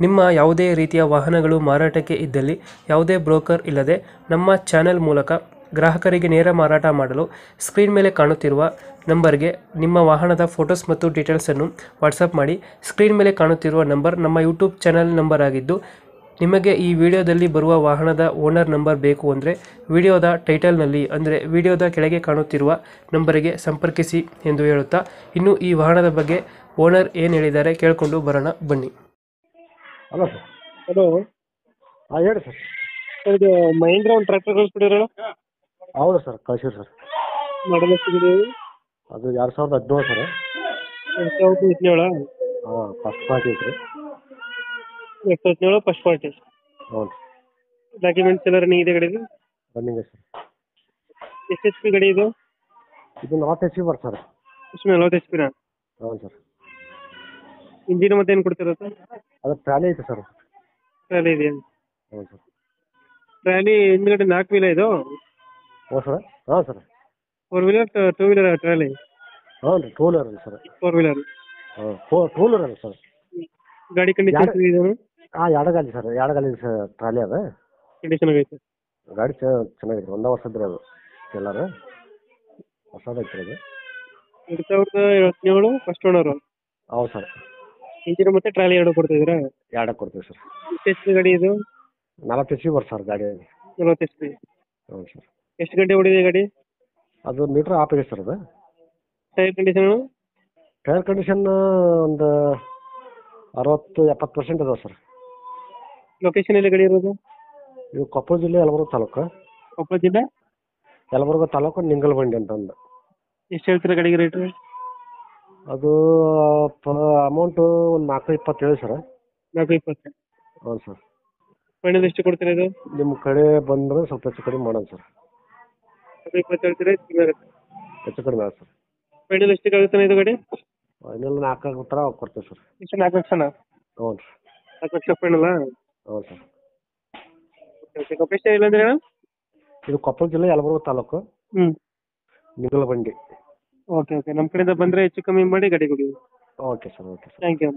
ನಿಮ್ಮ ಯಾವುದೇ ರೀತಿಯ ವಾಹನಗಳು ಮಾರಾಟಕ್ಕೆ ಇದ್ದಲ್ಲಿ ಯಾವುದೇ ಬ್ರೋಕರ್ ಇಲ್ಲದೆ ನಮ್ಮ ಚಾನೆಲ್ ಮೂಲಕ ಗ್ರಾಹಕರಿಗೆ ನೇರ ಮಾರಾಟ ಮಾಡಲು ಸ್ಕ್ರೀನ್ ಮೇಲೆ ಕಾಣುತ್ತಿರುವ ನಂಬರ್ಗೆ ನಿಮ್ಮ ವಾಹನದ ಫೋಟೋಸ್ ಮತ್ತು ಡೀಟೇಲ್ಸನ್ನು ವಾಟ್ಸಪ್ ಮಾಡಿ. ಸ್ಕ್ರೀನ್ ಮೇಲೆ ಕಾಣುತ್ತಿರುವ ನಂಬರ್ ನಮ್ಮ ಯೂಟ್ಯೂಬ್ ಚಾನೆಲ್ ನಂಬರ್ ಆಗಿದ್ದು, ನಿಮಗೆ ಈ ವಿಡಿಯೋದಲ್ಲಿ ಬರುವ ವಾಹನದ ಓನರ್ ನಂಬರ್ ಬೇಕು ಅಂದರೆ ವಿಡಿಯೋದ ಟೈಟಲ್ನಲ್ಲಿ ಅಂದರೆ ವಿಡಿಯೋದ ಕೆಳಗೆ ಕಾಣುತ್ತಿರುವ ನಂಬರಿಗೆ ಸಂಪರ್ಕಿಸಿ ಎಂದು ಹೇಳುತ್ತಾ, ಇನ್ನು ಈ ವಾಹನದ ಬಗ್ಗೆ ಓನರ್ ಏನು ಹೇಳಿದ್ದಾರೆ ಕೇಳಿಕೊಂಡು ಬರೋಣ ಬನ್ನಿ. Hello sir. ಹಲೋ ಹಾಂ ಹೇಳಿ ಸರ್. ಇದು ಮಹೇಂದ್ರ ಒಂದು ಟ್ರ್ಯಾಕ್ಟರ್ ಕಳಿಸ್ಬಿಟ್ಟಿರಲ್ಲ, ಹೌದು ಸರ್, ಕಳಿಸಿರಿ ಸರ್. ಮಾಡಲ್ ಎಷ್ಟಿದೆ? ಅದು 2017 ಸರ್. 2017 ಹಾಂ, ಫಸ್ಟ್ ಪಾರ್ಟಿ ಐತ್ರಿ. 2017 ಫಸ್ಟ್ ಪಾರ್ಟಿ. ಹ್ಞೂ. ಡಾಕ್ಯುಮೆಂಟ್ಸ್ ಎಲ್ಲ ರನ್ನಿಂಗ್ ಇದೆ ಗಾಡಿದು? Running sir. ಎಷ್ಟು ಎಚ್ ಪಿ ಗಾಡಿ ಇದು? ಇದು 40 HP ಬರ್ತದೆ ಸರ್. ಎಷ್ಟು 40 HP ನ? ಹೌದು ಸರ್. ಇಂಜಿನ್ ಮತ್ತೆ ಏನು ಕೊಡ್ತಿರೋ ಸರ್? ಅದು ಟ್ರಾಲಿ ಐತೆ ಸರ್. ಟ್ರಾಲಿ ಇದೆಯಾ? ಹೌದು ಸರ್. ಟ್ರಾಲಿ ಹಿಂದ್ಗಡೆ 4 ವೀಲ ಇದು? ಹ್ಞೂ ಸರ್. ಹಾಂ ಸರ್. 4 wheeler 2 wheeler trolley? ಹ್ಞೂ ರೀ, 2 ವೀಲರ್ ಅಲ್ಲ ಸರ್. 4 ವೀಲರ್. ಹಾಂ, 2 ವೀಲರ್ ಅಲ್ಲ ಸರ್. ಗಾಡಿ ಕಂಡೀಷನ್ ಇದೆ? ಹಾಂ, ಎಡಗಾಲಿ ಸರ್, ಎಡಗಾಲಿ ಟ್ರಾಲಿ ಅದ. ಕಂಡೀಷನ್ ಆಗೈತೆ ಗಾಡಿ ಚೆನ್ನಾಗಿದೆ, 1 ವರ್ಷದ್ರಿ ಅದು. ಎಲ್ಲರೂ ಹೊಸದೈತ್ರಿ ಅದು. 2017 ಫಸ್ಟ್ ಓನರು? ಹೌದು ಸರ್. ಇಂಜಿನ್ ಮತ್ತೆ ಟ್ರಾಲಿ ಎರಡು ಕೊಡ್ತಿದ್ದೀರಾ? ಎರಡಕ್ಕೆ ಕೊಡ್ತೀವಿ ಸರ್. ಎಷ್ಟು ಎಚ್ ಪಿ ಗಾಡಿ ಇದು? 40 HP ಬರ್ತದೆ ಸರ್ ಗಾಡಿ. 40 ಎಚ್ ಪಿ. ಹ್ಞೂ ಸರ್. ಎಷ್ಟು ಗಂಟೆ ಓಡಿದೆ ಗಾಡಿ? ಅದು ಮೀಟ್ರ್ ಆಫ್ ಇದೆ ಸರ್ ಅದು. Tyre condition? ಟೈರ್ ಕಂಡೀಷನ್ ಒಂದು 60-70% ಅದಾವೆ ಸರ್. ಲೊಕೇಶನ್ ಎಲ್ಲಿ ಗಾಡಿ ಇರೋದು? ಇದು ಕೊಪ್ಪಳ ಜಿಲ್ಲೆ ಯಲಬುರ್ಗ ತಾಲೂಕು. ಕೊಪ್ಪಳ ಜಿಲ್ಲೆ ಯಲಬುರ್ಗ ತಾಲೂಕು ನಿಂಗಲಬಂಡಿ ಅಂತಂದು. ಎಷ್ಟು ಹೇಳ್ತೀರಾ ಗಾಡಿಗೆ ರೇಟು? ಅದು ಅಮೌಂಟು ಒಂದು 420 ಹೇಳಿ ಸರ್. 420? ಹೌದು ಸರ್. ಫೈನಲ್ ಎಷ್ಟು ಕೊಡ್ತೀರಾ ಇದು? ನಿಮ್ಮ ಕಡೆ ಬಂದರೆ ಸ್ವಲ್ಪ ಹೆಚ್ಚು ಕಡಿಮೆ ಮಾಡೋಣ ಸರ್. 420 ಹೇಳ್ತೀರಾ? ಹೆಚ್ಚು ಕಡಿಮೆ ಆಗುತ್ತೆ ಸರ್. ಫೈನಲ್ ಎಷ್ಟಿಗೆ ಆಗುತ್ತೆ ಇದು ಗಾಡಿ? ಫೈನಲ್ 4 ಥರ ಕೊಡ್ತೀವಿ ಸರ್. ಎಷ್ಟು? 4 ಲಕ್ಷನಾ? ಹ್ಞೂ ರೀ. 4 ಲಕ್ಷ ಫೈನಲ್ಲ? ಹೌದು ಸರ್. ಓಕೆ. ಲೊಕೇಶನ್ ಇಲ್ಲ ಅಂದ್ರೆ? ಇದು ಕೊಪ್ಪಳ ಜಿಲ್ಲೆ ಯಲಬುರ್ಗ ತಾಲೂಕು ನಿಂಗಲಬಂಡಿ. Okay okay. ನಮ್ಮ ಕಡೆಯಿಂದ ಬಂದರೆ ಹೆಚ್ಚು ಕಮ್ಮಿ ಮಾಡಿ ಗಾಡಿ ಕೊಡಿ. Okay sir. Okay sir. Thank you.